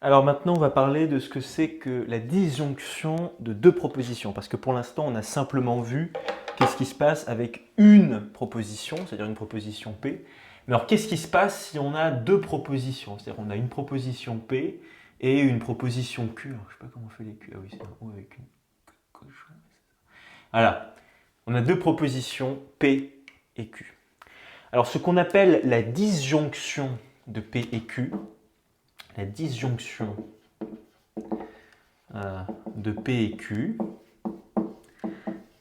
Alors maintenant, on va parler de ce que c'est que la disjonction de deux propositions. Parce que pour l'instant, on a simplement vu qu'est-ce qui se passe avec une proposition, c'est-à-dire une proposition P. Mais alors, qu'est-ce qui se passe si on a deux propositions? C'est-à-dire on a une proposition P et une proposition Q. Alors, je ne sais pas comment on fait les Q. Ah oui, c'est un O avec une cochon. Voilà. On a deux propositions P et Q. Alors, ce qu'on appelle la disjonction de P et Q, la disjonction de P et Q,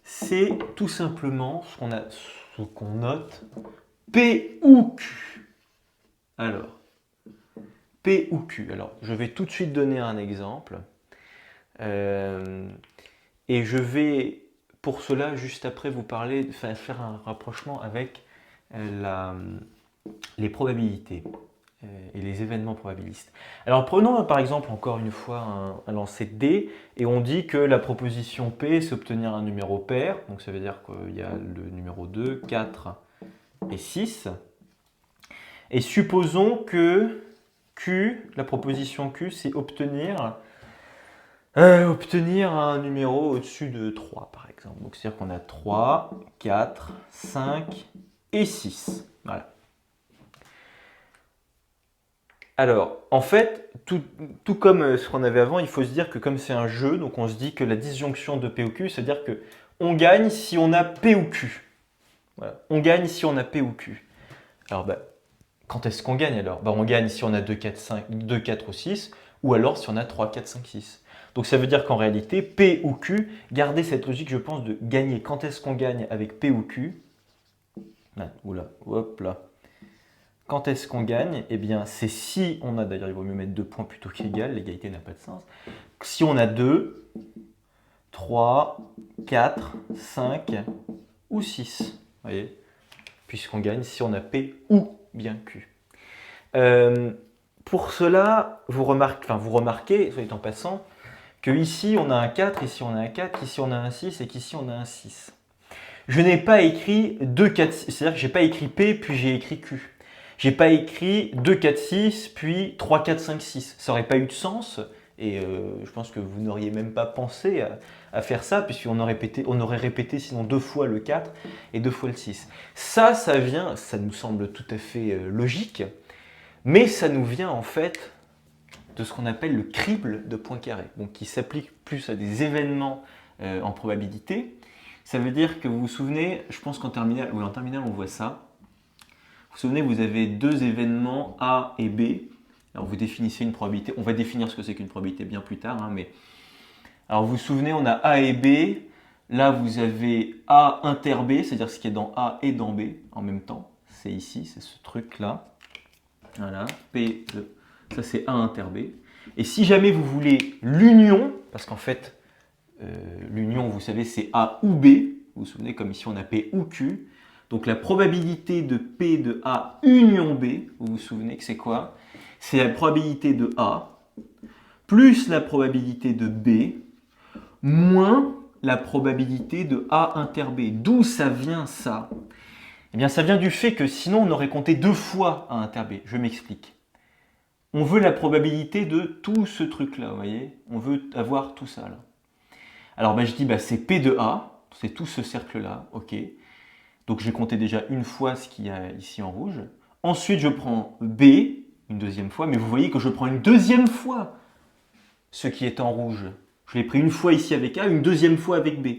c'est tout simplement ce qu'on note P ou Q. Alors, P ou Q. Alors, je vais tout de suite donner un exemple. Et je vais, pour cela, juste après vous parler, faire un rapprochement avec les probabilités et les événements probabilistes. Alors prenons par exemple encore une fois un lancer de dés et on dit que la proposition P c'est obtenir un numéro pair, donc ça veut dire qu'il y a le numéro 2, 4 et 6. Et supposons que Q, la proposition Q, c'est obtenir un numéro au-dessus de 3 par exemple. Donc c'est-à-dire qu'on a 3, 4, 5 et 6. Voilà. Alors, en fait, tout comme ce qu'on avait avant, il faut se dire que comme c'est un jeu, donc on se dit que la disjonction de P ou Q, c'est-à-dire que on gagne si on a P ou Q. Voilà. On gagne si on a P ou Q. Alors, quand est-ce qu'on gagne alors? On gagne si on a 2, 4, 5, 2, 4 ou 6, ou alors si on a 3, 4, 5, 6. Donc ça veut dire qu'en réalité, P ou Q, gardez cette logique, je pense, de gagner. Quand est-ce qu'on gagne avec P ou Q? Oula, hop là. Quand est-ce qu'on gagne? Eh bien, c'est si on a, d'ailleurs, il vaut mieux mettre 2 points plutôt qu'égal, l'égalité n'a pas de sens. Si on a 2, 3, 4, 5 ou 6, vous voyez, puisqu'on gagne si on a P ou bien Q. Pour cela, vous remarquez, soit en passant, que ici on a un 4, ici on a un 4, ici on a un 6 et qu'ici on a un 6. Je n'ai pas écrit 2, 4, 6, c'est-à-dire que je n'ai pas écrit P puis j'ai écrit Q. J'ai pas écrit 2, 4, 6 puis 3, 4, 5, 6. Ça n'aurait pas eu de sens et je pense que vous n'auriez même pas pensé à faire ça puisqu'on aurait répété sinon 2 fois le 4 et 2 fois le 6. Ça vient, ça nous semble tout à fait logique, mais ça nous vient en fait de ce qu'on appelle le crible de Poincaré, donc qui s'applique plus à des événements en probabilité. Ça veut dire que vous vous souvenez, je pense qu'en terminale, oui, en terminale on voit ça. Vous vous souvenez, vous avez deux événements A et B. Alors vous définissez une probabilité. On va définir ce que c'est qu'une probabilité bien plus tard. Mais alors vous vous souvenez, on a A et B. Là, vous avez A inter B, c'est-à-dire ce qui est dans A et dans B en même temps. C'est ici, c'est ce truc-là. Voilà, P de... Ça, c'est A inter B. Et si jamais vous voulez l'union, parce qu'en fait, l'union, vous savez, c'est A ou B. Vous vous souvenez, comme ici, on a P ou Q. Donc la probabilité de P de A union B, vous vous souvenez que c'est quoi? C'est la probabilité de A plus la probabilité de B moins la probabilité de A inter B. D'où ça vient ça? Eh bien ça vient du fait que sinon on aurait compté deux fois A inter B. Je m'explique. On veut la probabilité de tout ce truc-là, vous voyez? On veut avoir tout ça là. Alors je dis c'est P de A, c'est tout ce cercle-là, ok. Donc j'ai compté déjà une fois ce qu'il y a ici en rouge. Ensuite, je prends B, une deuxième fois, mais vous voyez que je prends une deuxième fois ce qui est en rouge. Je l'ai pris une fois ici avec A, une deuxième fois avec B.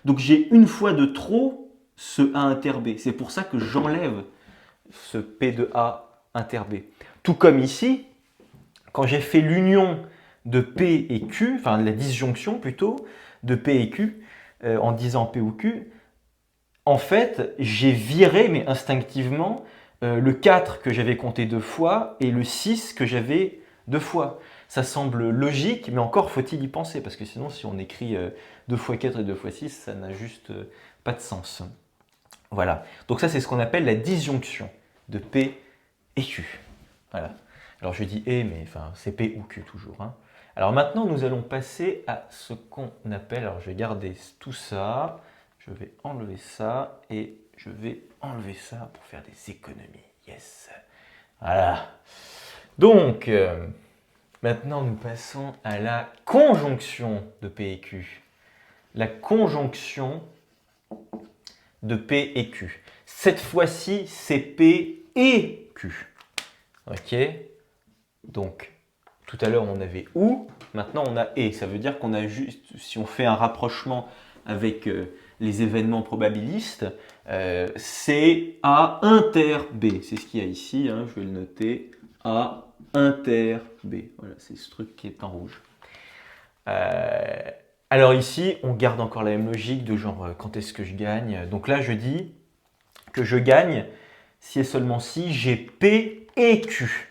Donc j'ai une fois de trop ce A inter B. C'est pour ça que j'enlève ce P de A inter B. Tout comme ici, quand j'ai fait l'union de P et Q, enfin la disjonction plutôt, de P et Q, en disant P ou Q, en fait, j'ai viré, mais instinctivement, le 4 que j'avais compté deux fois et le 6 que j'avais deux fois. Ça semble logique, mais encore faut-il y penser, parce que sinon, si on écrit 2 fois 4 et 2 fois 6, ça n'a juste pas de sens. Voilà. Donc ça, c'est ce qu'on appelle la disjonction de P et Q. Voilà. Alors je dis et, mais enfin, c'est P ou Q toujours. Hein. Alors maintenant, nous allons passer à ce qu'on appelle, alors je vais garder tout ça, je vais enlever ça et je vais enlever ça pour faire des économies. Yes. Voilà. Donc, Maintenant, nous passons à la conjonction de P et Q. La conjonction de P et Q. Cette fois-ci, c'est P et Q. Ok? Donc, tout à l'heure, on avait OU, maintenant on a et. Ça veut dire qu'on a juste, si on fait un rapprochement avec les événements probabilistes, c'est A inter B. C'est ce qu'il y a ici, hein, je vais le noter. A inter B. Voilà, c'est ce truc qui est en rouge. Alors ici, on garde encore la même logique de genre quand est-ce que je gagne. Donc là, je dis que je gagne si et seulement si j'ai P et Q.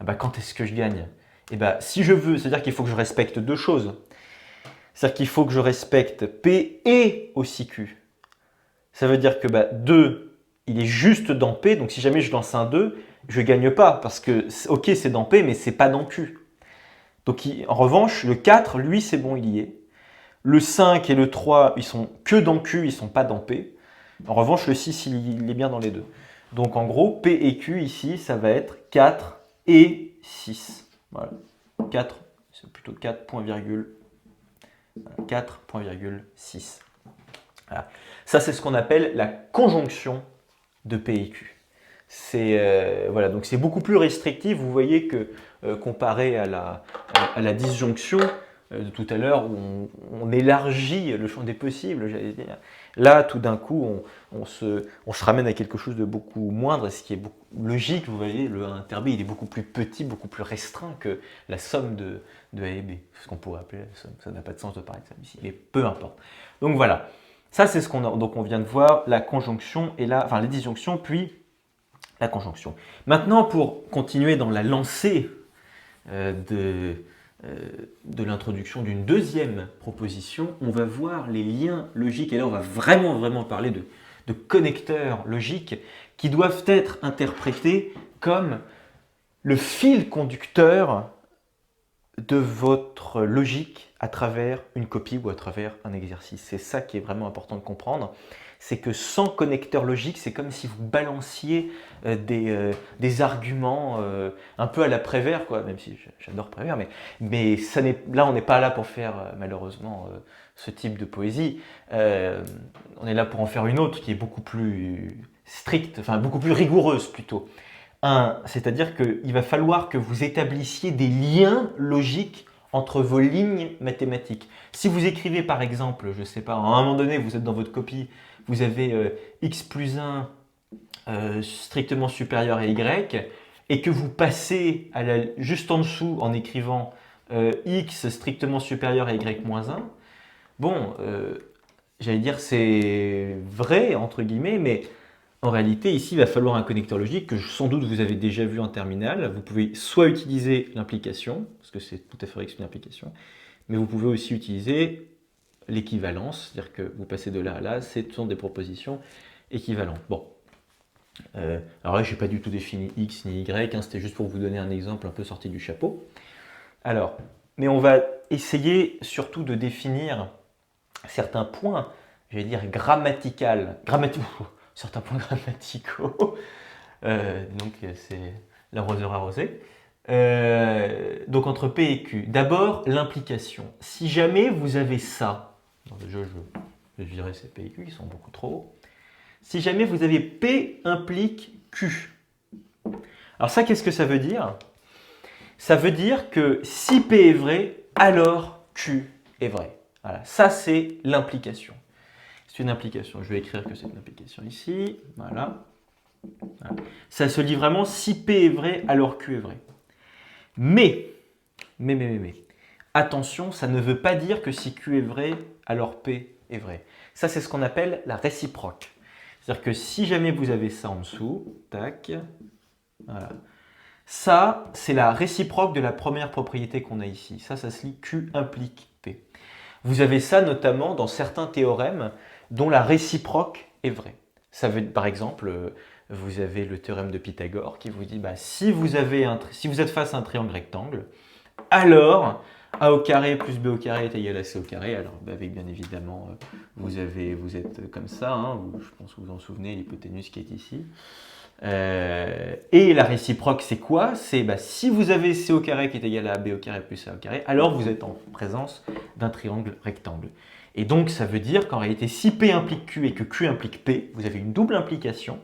Ah bah, quand est-ce que je gagne? Et bah, si je veux, c'est-à-dire qu'il faut que je respecte deux choses. C'est-à-dire qu'il faut que je respecte P et aussi Q. Ça veut dire que 2, il est juste dans P, donc si jamais je lance un 2, je ne gagne pas, parce que, ok, c'est dans P, mais c'est pas dans Q. Donc en revanche, le 4, lui, c'est bon, il y est. Le 5 et le 3, ils sont que dans Q, ils ne sont pas dans P. En revanche, le 6, il est bien dans les deux. Donc en gros, P et Q, ici, ça va être 4 et 6. Voilà. 4, c'est plutôt 4, point virgule. 4,6. Voilà. Ça, c'est ce qu'on appelle la conjonction de P et Q. Voilà, donc c'est beaucoup plus restrictif. Vous voyez que comparé à la disjonction de tout à l'heure, où on élargit le champ des possibles, j'allais dire. Là, tout d'un coup, on se ramène à quelque chose de beaucoup moindre, ce qui est beaucoup logique. Vous voyez, le A inter B, il est beaucoup plus petit, beaucoup plus restreint que la somme de A et B. Ce qu'on pourrait appeler la somme. Ça n'a pas de sens de parler de ça ici, mais peu importe. Donc voilà, ça c'est ce donc on vient de voir, la conjonction et la disjonction, puis la conjonction. Maintenant, pour continuer dans la lancée de l'introduction d'une deuxième proposition, on va voir les liens logiques. Et là, on va vraiment parler de connecteurs logiques qui doivent être interprétés comme le fil conducteur de votre logique à travers une copie ou à travers un exercice. C'est ça qui est vraiment important de comprendre. C'est que sans connecteur logique, c'est comme si vous balanciez des arguments un peu à la Prévert, quoi, même si j'adore Prévert, mais là, on n'est pas là pour faire malheureusement ce type de poésie. On est là pour en faire une autre qui est beaucoup plus stricte, enfin beaucoup plus rigoureuse plutôt. C'est-à-dire qu'il va falloir que vous établissiez des liens logiques entre vos lignes mathématiques. Si vous écrivez par exemple, je ne sais pas, à un moment donné, vous êtes dans votre copie, vous avez x plus 1 strictement supérieur à y, et que vous passez juste en dessous en écrivant x strictement supérieur à y moins 1, bon, j'allais dire c'est vrai, entre guillemets, mais en réalité, ici, il va falloir un connecteur logique que sans doute vous avez déjà vu en terminale. Vous pouvez soit utiliser l'implication, parce que c'est tout à fait vrai que c'est une implication, mais vous pouvez aussi utiliser l'équivalence, c'est-à-dire que vous passez de là à là, ce sont des propositions équivalentes. Bon. Alors là, je n'ai pas du tout défini x ni y, hein, c'était juste pour vous donner un exemple un peu sorti du chapeau. Alors, mais on va essayer surtout de définir certains points, j'allais dire certains points grammaticaux. Donc c'est l'arroseur arrosé. Donc entre P et Q. D'abord, l'implication. Si jamais vous avez ça, déjà je virerai ces P et Q, ils sont beaucoup trop hauts. Si jamais vous avez P implique Q. Alors ça, qu'est-ce que ça veut dire? Ça veut dire que si P est vrai, alors Q est vrai. Voilà, ça c'est l'implication. C'est une implication. Je vais écrire que c'est une implication ici. Voilà. Voilà. Ça se lit vraiment si P est vrai, alors Q est vrai. Mais, attention, ça ne veut pas dire que si Q est vrai, alors P est vrai. Ça, c'est ce qu'on appelle la réciproque. C'est-à-dire que si jamais vous avez ça en dessous, tac, voilà. Ça, c'est la réciproque de la première propriété qu'on a ici. Ça se lit Q implique P. Vous avez ça notamment dans certains théorèmes dont la réciproque est vraie. Ça veut, par exemple, vous avez le théorème de Pythagore qui vous dit si vous êtes face à un triangle rectangle, alors a au carré plus b au carré est égal à c au carré. Alors avec bien évidemment, vous êtes comme ça, hein, je pense que vous vous en souvenez, l'hypoténuse qui est ici. Et la réciproque, c'est quoi? C'est si vous avez C au carré qui est égal à B au carré plus A au carré, alors vous êtes en présence d'un triangle rectangle. Et donc, ça veut dire qu'en réalité, si P implique Q et que Q implique P, vous avez une double implication.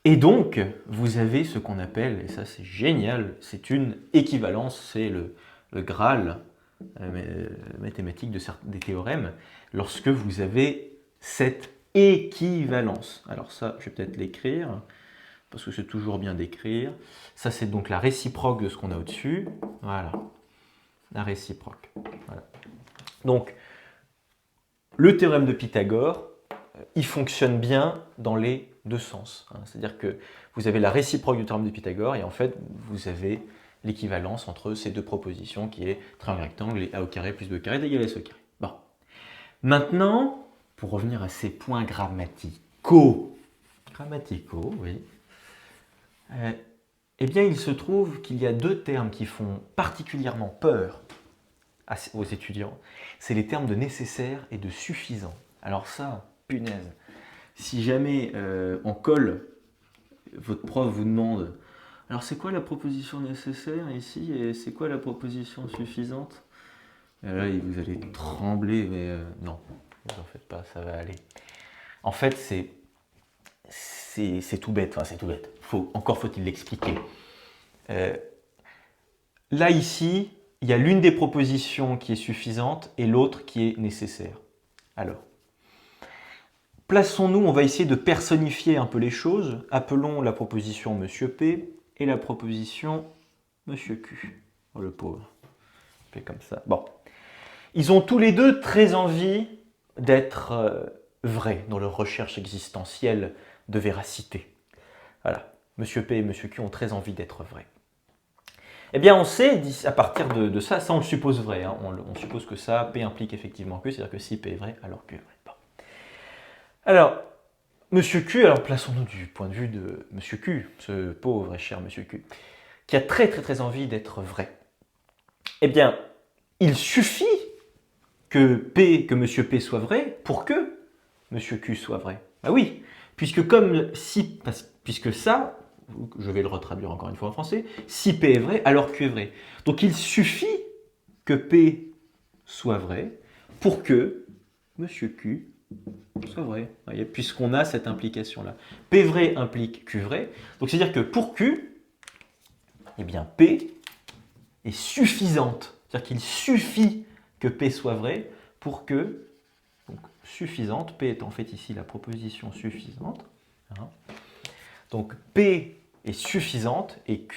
Et donc, vous avez ce qu'on appelle, et ça c'est génial, c'est une équivalence, c'est le Graal mathématique des théorèmes, lorsque vous avez cette équivalence. Alors ça, je vais peut-être l'écrire, parce que c'est toujours bien d'écrire. Ça, c'est donc la réciproque de ce qu'on a au-dessus. Voilà, la réciproque. Voilà. Donc, le théorème de Pythagore, il fonctionne bien dans les deux sens. C'est-à-dire que vous avez la réciproque du théorème de Pythagore, et en fait, vous avez l'équivalence entre ces deux propositions qui est triangle rectangle et A au carré plus B au carré est égal à S au carré. Bon. Maintenant, pour revenir à ces points grammaticaux, oui, eh bien, il se trouve qu'il y a deux termes qui font particulièrement peur aux étudiants. C'est les termes de nécessaire et de suffisant. Alors ça, punaise, si jamais en colle, votre prof vous demande « Alors, c'est quoi la proposition nécessaire ici et c'est quoi la proposition suffisante ?» Là, vous allez trembler, mais non, ne vous en faites pas, ça va aller. En fait, c'est tout bête, enfin c'est tout bête. Encore faut-il l'expliquer. Là, ici, il y a l'une des propositions qui est suffisante et l'autre qui est nécessaire. Alors, plaçons-nous, on va essayer de personnifier un peu les choses. Appelons la proposition Monsieur P et la proposition Monsieur Q. Oh, le pauvre. Je fais comme ça. Bon. Ils ont tous les deux très envie d'être vrais dans leur recherche existentielle de véracité. Voilà. Monsieur P et Monsieur Q ont très envie d'être vrais. Eh bien, on sait, à partir de ça, ça on le suppose vrai. Hein. On suppose que ça, P implique effectivement Q, c'est-à-dire que si P est vrai, alors Q est vrai. Bon. Alors, Monsieur Q, alors plaçons-nous du point de vue de Monsieur Q, ce pauvre et cher Monsieur Q, qui a très très très envie d'être vrai. Eh bien, il suffit que Monsieur P soit vrai pour que Monsieur Q soit vrai. Ah oui, puisque ça, je vais le retraduire encore une fois en français, si P est vrai, alors Q est vrai. Donc il suffit que P soit vrai pour que Monsieur Q soit vrai, puisqu'on a cette implication-là. P vrai implique Q vrai, donc c'est-à-dire que pour Q, eh bien P est suffisante. C'est-à-dire qu'il suffit que P soit vrai pour que, donc suffisante, P est en fait ici la proposition suffisante. Hein. Donc P est suffisante et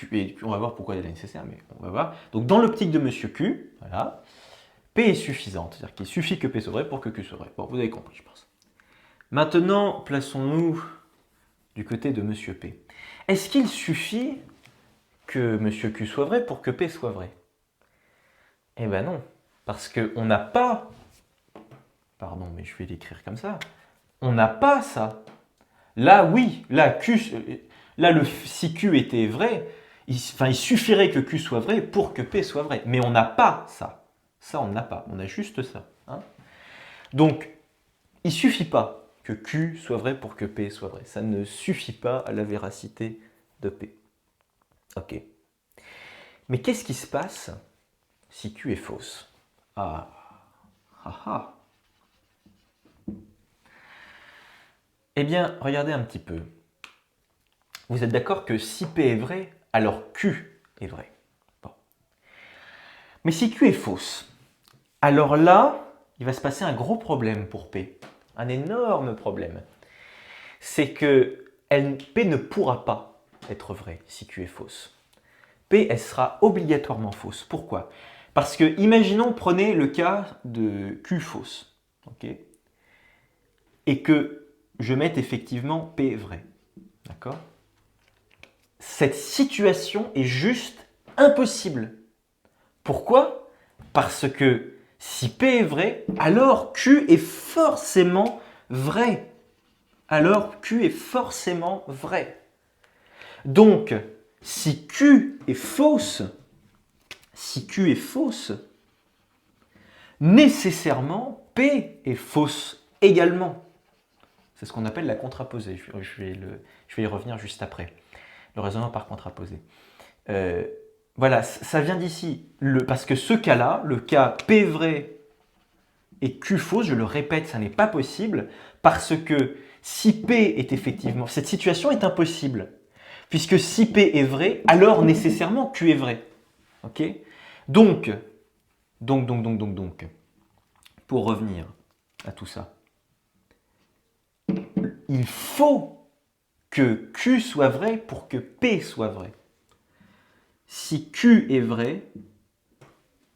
on va voir pourquoi elle est nécessaire, mais on va voir. Donc dans l'optique de Monsieur Q, voilà, P est suffisante, c'est-à-dire qu'il suffit que P soit vrai pour que Q soit vrai. Bon, vous avez compris, je pense. Maintenant, plaçons-nous du côté de Monsieur P. Est-ce qu'il suffit que Monsieur Q soit vrai pour que P soit vrai? Eh bien non, parce qu'on n'a pas, pardon, mais je vais l'écrire comme ça, on n'a pas ça. Là, oui, là, si Q était vrai, il suffirait que Q soit vrai pour que P soit vrai. Mais on n'a pas ça. Ça, on n'a pas. On a juste ça. Hein. Donc, il ne suffit pas que Q soit vrai pour que P soit vrai. Ça ne suffit pas à la véracité de P. Ok. Mais qu'est-ce qui se passe si Q est fausse? Ah. Eh bien, regardez un petit peu. Vous êtes d'accord que si P est vrai, alors Q est vrai. Bon. Mais si Q est fausse, alors là, il va se passer un gros problème pour P. Un énorme problème. C'est que P ne pourra pas être vrai si Q est fausse. P, elle sera obligatoirement fausse. Pourquoi? Parce que, imaginons, prenez le cas de Q fausse. Okay, et que je mette effectivement P vrai. D'accord? Cette situation est juste impossible. Pourquoi? Parce que si P est vrai, alors Q est forcément vrai. Alors Q est forcément vrai. Donc, si Q est fausse, nécessairement P est fausse également. C'est ce qu'on appelle la contraposée. Je vais y revenir juste après. Le raisonnement par contraposé. Voilà, ça vient d'ici. Parce que ce cas-là, le cas P vrai et Q fausse, je le répète, ça n'est pas possible, parce que si P est effectivement... Cette situation est impossible, puisque si P est vrai, alors nécessairement Q est vrai. Ok ? Donc, pour revenir à tout ça, il faut que Q soit vrai pour que P soit vrai. Si Q est vrai,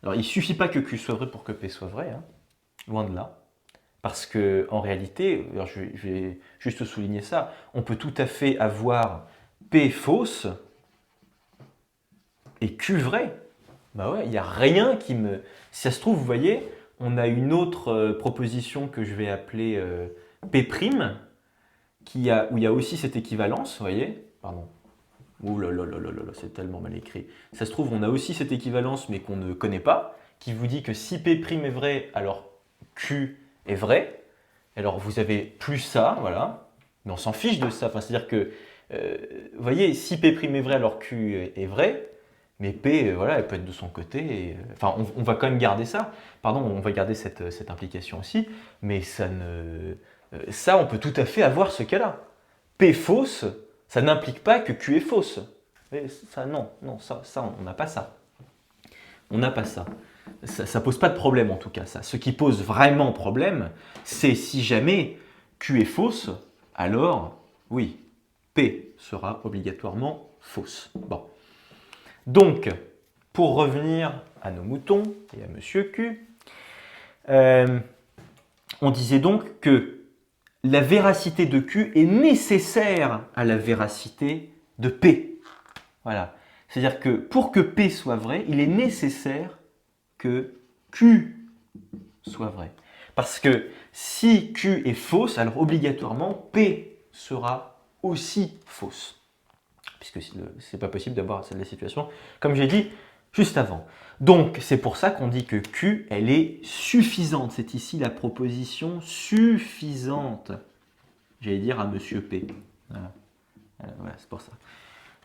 alors il ne suffit pas que Q soit vrai pour que P soit vrai, hein, loin de là. Parce que en réalité, alors je vais juste souligner ça, on peut tout à fait avoir P fausse et Q vrai. Bah ouais, il n'y a rien qui me... Si ça se trouve, vous voyez, on a une autre proposition que je vais appeler P', où il y a aussi cette équivalence, vous voyez. Pardon. Ouh là là là là là, c'est tellement mal écrit. Ça se trouve, on a aussi cette équivalence, mais qu'on ne connaît pas, qui vous dit que si P' est vrai, alors Q est vrai. Alors vous avez plus ça, voilà. Mais on s'en fiche de ça. Enfin, c'est-à-dire que, vous voyez, si P' est vrai, alors Q est vrai. Mais P, voilà, elle peut être de son côté. Enfin, on va quand même garder ça. Pardon, on va garder cette implication aussi. Mais ça, on peut tout à fait avoir ce cas-là. P fausse, ça n'implique pas que Q est fausse. Mais ça, non, ça, on n'a pas ça. On n'a pas ça. Ça pose pas de problème en tout cas. Ça. Ce qui pose vraiment problème, c'est si jamais Q est fausse, alors oui, P sera obligatoirement fausse. Bon. Donc, pour revenir à nos moutons et à Monsieur Q, on disait donc que la véracité de Q est nécessaire à la véracité de P. Voilà. C'est-à-dire que pour que P soit vrai, il est nécessaire que Q soit vrai. Parce que si Q est fausse, alors obligatoirement P sera aussi fausse. Puisque ce n'est pas possible d'avoir la situation comme j'ai dit juste avant. Donc c'est pour ça qu'on dit que Q, elle est suffisante. C'est ici la proposition suffisante. J'allais dire à Monsieur P. Voilà, voilà c'est pour ça.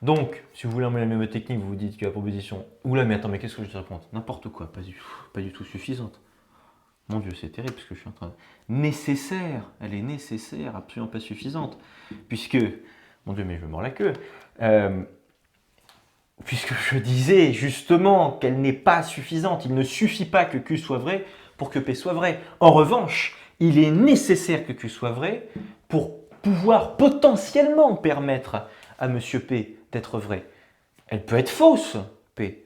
Donc, si vous voulez la même technique, vous vous dites que la proposition... Oula, mais attends, mais qu'est-ce que je te raconte? N'importe quoi, pas du tout suffisante. Mon Dieu, c'est terrible, parce que je suis en train de... Nécessaire, elle est nécessaire, absolument pas suffisante. Puisque... Mon Dieu, mais je me mords la queue. Puisque je disais justement qu'elle n'est pas suffisante. Il ne suffit pas que Q soit vrai pour que P soit vrai. En revanche, il est nécessaire que Q soit vrai pour pouvoir potentiellement permettre à Monsieur P d'être vrai. Elle peut être fausse, P.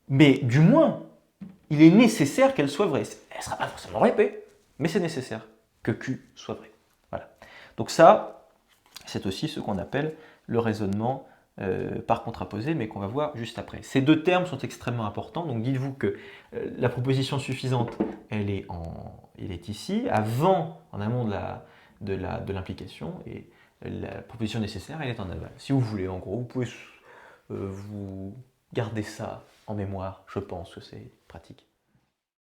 Mais du moins, il est nécessaire qu'elle soit vraie. Elle ne sera pas forcément vraie, P, mais c'est nécessaire que Q soit vrai. Voilà. Donc ça, c'est aussi ce qu'on appelle le raisonnement par contraposé, mais qu'on va voir juste après. Ces deux termes sont extrêmement importants, donc dites-vous que la proposition suffisante, elle est ici, en amont de l'implication, et la proposition nécessaire, elle est en aval. Si vous voulez, en gros, vous pouvez vous garder ça en mémoire, je pense que c'est pratique.